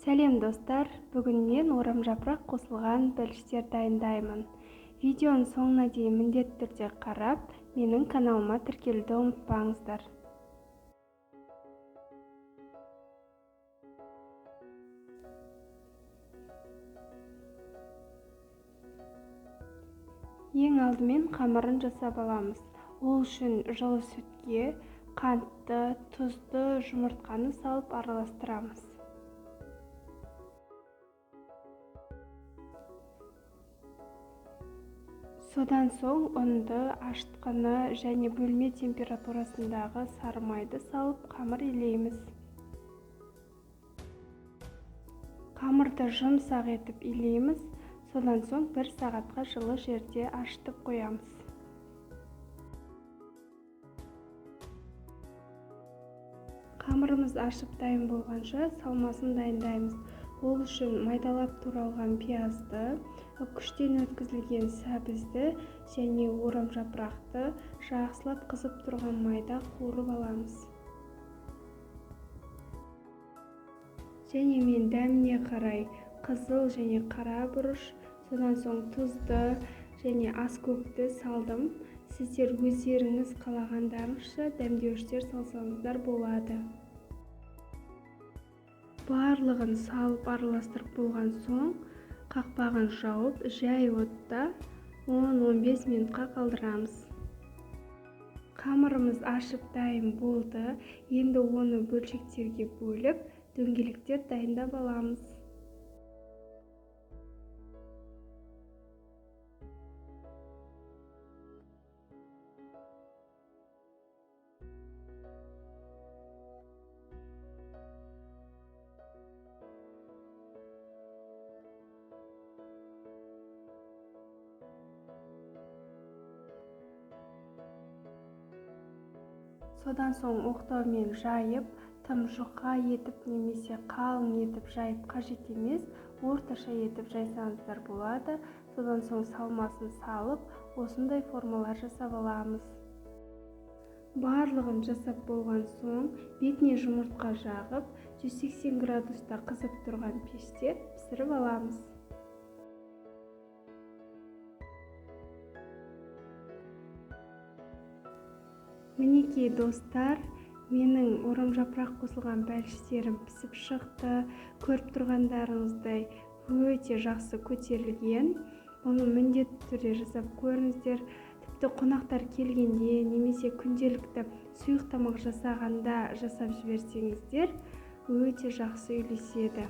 Сәлем достар, бүгін мен орамжапырақ қосылған бәліштер дайындаймын. Видеоның соңына дейін міндетті түрде қарап, менің каналыма тіркелуді ұмытпаңыздар. Ең алдымен қамырын жасап аламыз. Ол үшін жылы сүтке қантты, тұзды жұмыртқаны салып араластырамыз. Содан соң ұнды, ашытқыны және бөлме температурасындағы сары майды салып қамыр илейміз. Қамырды жұмсақ етіп илейміз, содан соң 1 сағатқа жылы жерде ашытып қоямыз. Қамырымыз ашып дайын болғанша салмасын дайындаймыз. Ол үшін майдалап туралған пиязды, күштен өткізілген сәбізді және орамжапырақты жақсылап қызып тұрған майда қуырып аламыз. Және мен дәміне қарай қызыл және қара бұрыш, содан соң тұзды және аскөкті салдым. Сіздер өздеріңіз қалағандарыңызша дәмдеуіштер салсаңыздар болады. Барлығын салып араластырып болған соң, қақпағын жауып, жай отта 10-15 минутқа қалдырамыз. Қамырымыз ашып дайын болды. Енді оны бөлшектерге бөліп, дөңгелектер дайындап аламыз. Содан соң оқтаумен жайып, тым жұқа етіп немесе қалың етіп жайып қажет емес, орташа етіп жайсаңыздар болады. Содан соң салмасын салып, осындай формалар жасап аламыз. Барлығын жасап болған соң, бетіне жұмыртқа жағып, 180 градуста қызып тұрған пеште пісіріп аламыз. Мінекей достар, менің орамжапырақ қосылған бәліштерім пісіп шықты. Көріп тұрғандарыңыздай өте жақсы көтерілген. Оны міндетті түрде жасап көріңіздер. Тіпті қонақтар келгенде немесе күнделікті сұйық тамақ жасағанда жасап жіберсеңіздер, өте жақсы үйлеседі.